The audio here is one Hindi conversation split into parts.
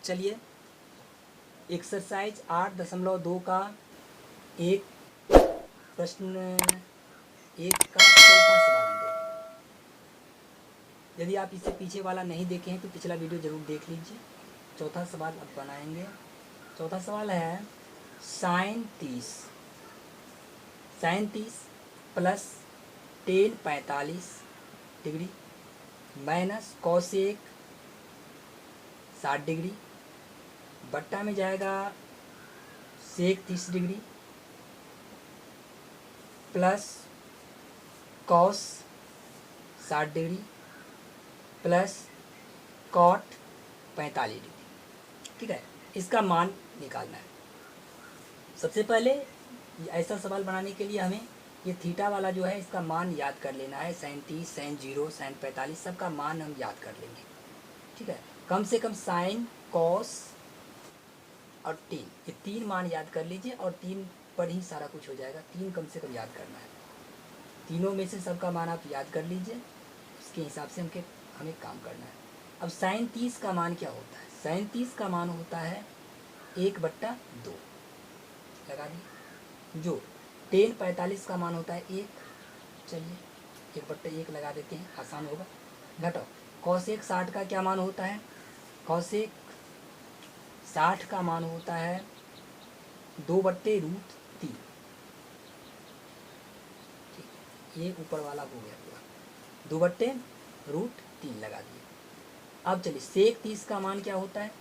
चलिए एक्सरसाइज 8.2 का एक प्रश्न एक का चौथा सवाल हम देखें। यदि आप इससे पीछे वाला नहीं देखे हैं तो पिछला वीडियो ज़रूर देख लीजिए। चौथा सवाल अब बनाएंगे। चौथा सवाल है sine 30 plus tan 45 degree minus cosec 60 degree बट्टा में जाएगा sec 30 degree plus cos 60 degree plus cot 45 degree. ठीक है, इसका मान निकालना है। सबसे पहले ऐसा सवाल बनाने के लिए हमें ये थीटा वाला जो है इसका मान याद कर लेना है। साइन 30, साइन 0, साइन 45 सबका मान हम याद कर लेंगे। ठीक है, कम से कम साइन, कॉस और टेन, ये तीन मान याद कर लीजिए और तीन पर ही सारा कुछ हो जाएगा। तीन कम से कम याद करना है। तीनों में से सबका मान आप याद कर लीजिए, उसके हिसाब से हमें काम करना है। अब साइन 30 का मान क्या होता है? साइन 30 का मान होता है 1/2 लगा दी। जो टेन 45 का मान होता है 1, चलिए 1/1 लगा देते हैं, आसान होगा। घटाओ कॉसेक 60 का क्या मान होता है? कॉसेक 60 का मान होता है 2/√3। ठीक, ये ऊपर वाला हो गया पूरा, 2/√3 लगा दिए। अब चलिए सेक 30 का मान क्या होता है?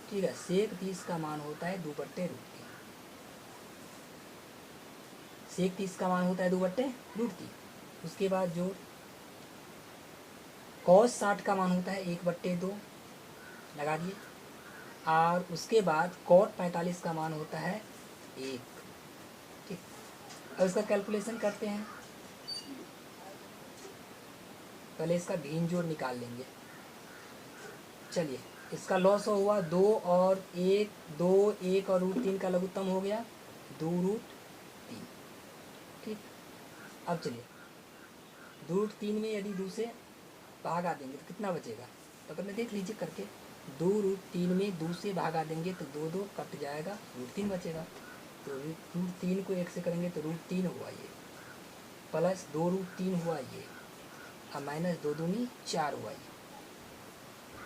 ठीक है, सेक 30 का मान होता है 2/√3। सेक 30 का मान होता है 2/√3। उसके बाद जो कॉस 60 का मान होता है 1/2 लगा दिए। और उसके बाद कॉट 45 का मान होता है 1। ठीक, अब इसका कैलकुलेशन करते हैं। पहले इसका भिन्न जोड़ निकाल लेंगे। चलिए, इसका लॉस हुआ 2 और 1, 2 1 और √3 का लघुत्तम हो गया 2√3। ठीक, अब चलिए 2√3 में यदि 2 से भागा देंगे तो कितना बचेगा? तो पहले देख लीजिए करके। 2√3 में 2 से भागा देंगे तो 2 कट जाएगा, √3 बचेगा। तो √3 को 1 से करेंगे तो √3 हुआ ये, प्लस 2√3 हुआ ये, और माइनस 2 दूनी 4 हुआ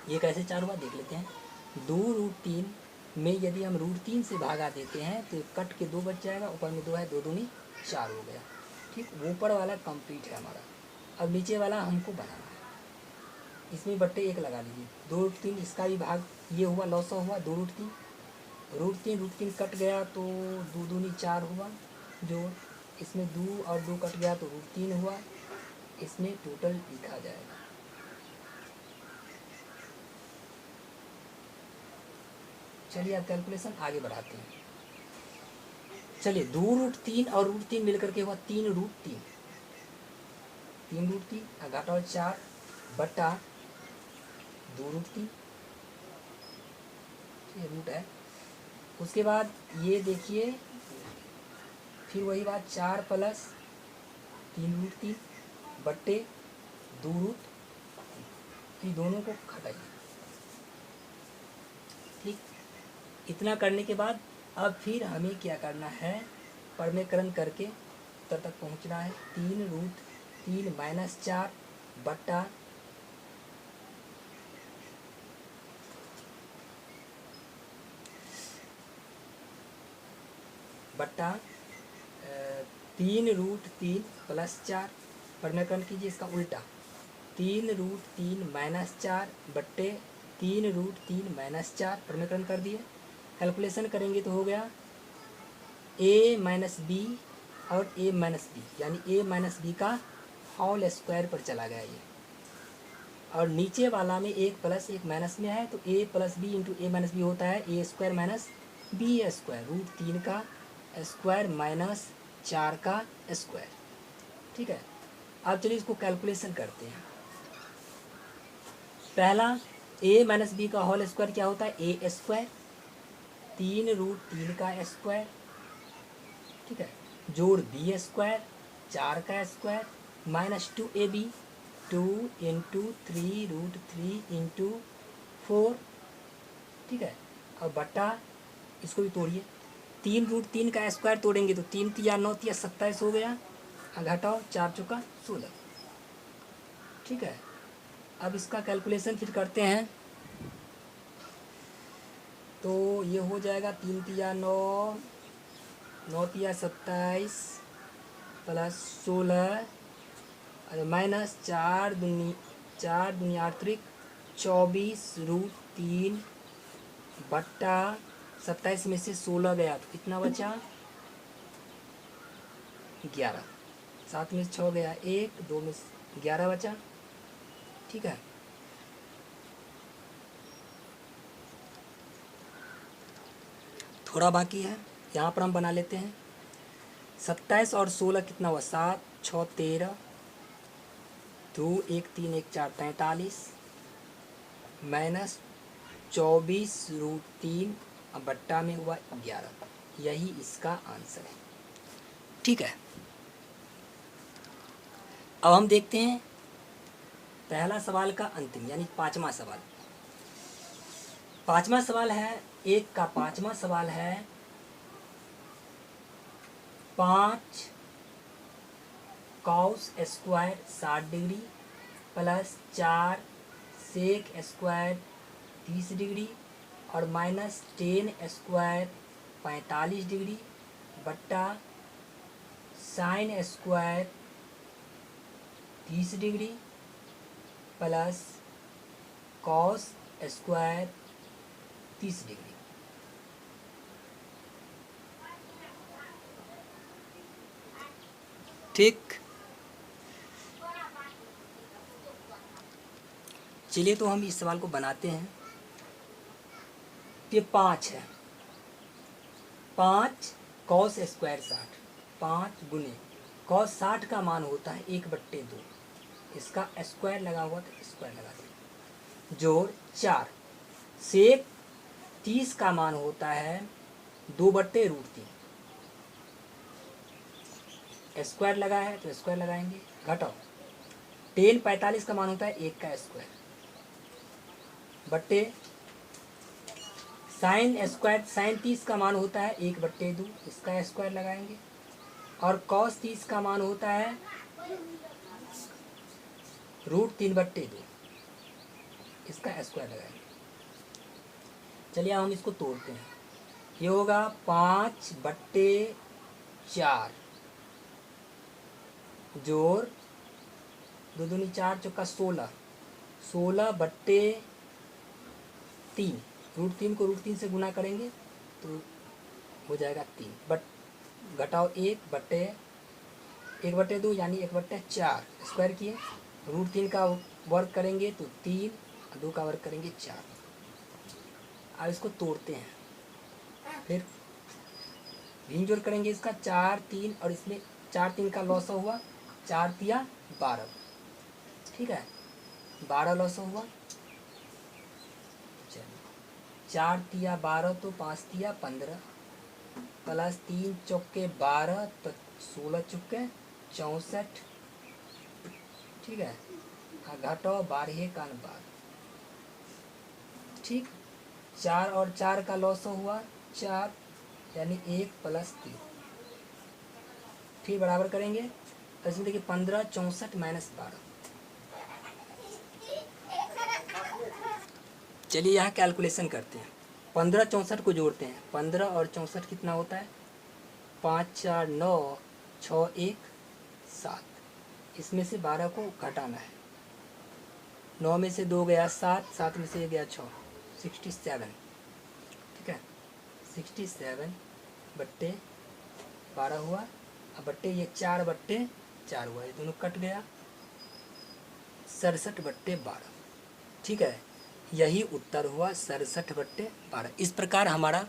ये कैसे 4 हुआ देख लेते हैं। 2√3 में यदि हम √3 से भागा देते हैं तो कट के 2 बच जाएगा, ऊपर में 2 है, 2 दूनी 4 हो गया। ठीक, ऊपर वाला कंप्लीट है हमारा। अब नीचे वाला हमको बनाना है। इसमें 1/1 लगा लीजिए। 2√3 इसका भी भाग ये हुआ, लॉस हुआ 2√3। √3 कट गया तो 2 दूनी 4 हुआ, जो इसमें 2 और 2 कट गया तो √3 हुआ। इसमें टोटल लिखा जाएगा। चलिए अब कैलकुलेशन आगे बढ़ाते हैं। चलिए 2√3 और √3 मिलकर के हुआ 3√3। 3√3 घटाओ 4 बटा 2√3, ये रूट है। उसके बाद ये देखिए फिर वही बात, 4 प्लस 3√3 बट्टे 2√3, इन दोनों को घटाइए। ठीक, इतना करने के बाद अब फिर हमें क्या करना है? परमेकरण करके उत्तर तक पहुंचना है। 3√3 माइनस 4 बट्टा 3√3 प्लस 4, परमेकरण कीजिए इसका उल्टा। 3√3 माइनस 4 बट्टे 3√3 माइनस 4, परमेकरण कर दिए। कैलकुलेशन करेंगे तो हो गया a माइनस बी और a माइनस बी, यानी a माइनस बी का होल स्क्वायर पर चला गया ये। और नीचे वाला में 1 प्लस 1 माइनस में है तो a plus b into a minus b होता है a² माइनस b², √3 का स्क्वायर माइनस 4 का स्क्वायर। ठीक है, अब चलिए इसको कैलकुलेशन करते हैं। पहला a माइनस बी का होल स्क्वायर क्या होता है? a², 3√3 का स्क्वायर, ठीक है, जोड़ b², 4 का square minus 2ab, 2 into 3√3 into 4, ठीक है। और बटा इसको भी तोड़िए, 3√3 का स्क्वायर तोड़ेंगे तो 3 तिया 9 तिया 27 हो गया, घटाओ 4 चौका 16, ठीक है। अब इसका कैलकुलेशन फिर करते हैं, तो ये हो जाएगा 3 तिया 9, 9 तिया 27 प्लस 16 और माइनस 4 दूनी 8 24√3 बट्टा 27 में से 16 गया तो कितना बचा 11, 7 में से 6 गया 1, 2 में से 11 बचा, ठीक है। थोड़ा बाकी है, यहाँ पर हम बना लेते हैं। 27 और 16 कितना हुआ 7, 6 13, 2 1 3 1 4 43 माइनस 24√3 अब बट्टा में हुआ 11, यही इसका आंसर है, ठीक है। अब हम देखते हैं पहला सवाल का अंतिम यानी पांचवा सवाल। पांचवा सवाल है, एक का पांचवा सवाल है 5 cos square 60 degree plus 4 sec square 30 degree और माइनस 10 स्क्वायर 45 डिग्री बट्टा sine square 30 degree plus cos square 30 degree. ठीक, चलिए तो हम इस सवाल को बनाते हैं। ये 5 है, 5 कॉस स्क्वायर 60, 5 गुने कॉस 60 का मान होता है 1/2, इसका स्क्वायर लगा हुआ तो स्क्वायर लगा दिया, जोड़ 4 सेक 30 का मान होता है 2/√3, स्क्वायर लगा है तो स्क्वायर लगाएंगे, घटाओ 10 45 का मान होता है 1 का स्क्वायर बट्टे साइन स्क्वायर, साइन 30 का मान होता है 1/2, इसका स्क्वायर लगाएंगे, और कॉस 30 का मान होता है √3/2, इसका स्क्वायर लगाएंगे। चलिए हम इसको तोड़ते हैं, ये होगा 5/4 जोड़ 2 दूनी 4 चौका 16, 16/3, √3 को √3 से गुना करेंगे तो हो जाएगा 3, बट घटाओ 1/2 यानी 1/4 स्क्वायर किए, √3 का वर्ग करेंगे तो 3, 2 का वर्ग करेंगे 4। अब इसको तोड़ते हैं, फिर भिन्न जोड़ करेंगे इसका 4 3 और इसमें 4 3 का लॉस हुआ, 4 तिया 12, ठीक है, 12 लॉस हुआ, 4 तिया 12 तो 5 तिया 15 प्लस 3 चौके 12 तो 16 चौके 64, ठीक है, घटाओ 12 का 12, ठीक, 4 और 4 का लॉस हुआ 4 यानी 1 प्लस 3, फिर बराबर करेंगे तो इसमें देखिए 15 64 माइनस 12। चलिए यहाँ कैलकुलेशन करते हैं, 15 64 को जोड़ते हैं, 15 और 64 कितना होता है 5 4 9 6 1 7, इसमें से 12 को घटाना है, 9 में से 2 गया 7, 7 में से 1 गया 6, 67, ठीक है, 67/12 हुआ, अब बट्टे ये 4/4 हुआ, ये दोनों कट गया, 67/12, ठीक है, यही उत्तर हुआ 67/12। इस प्रकार हमारा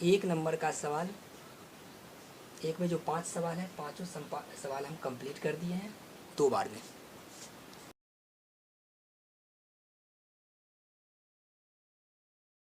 1 नंबर का सवाल, एक में जो 5 सवाल है, पाँचों सवाल हम कंप्लीट कर दिए हैं 2 बार में।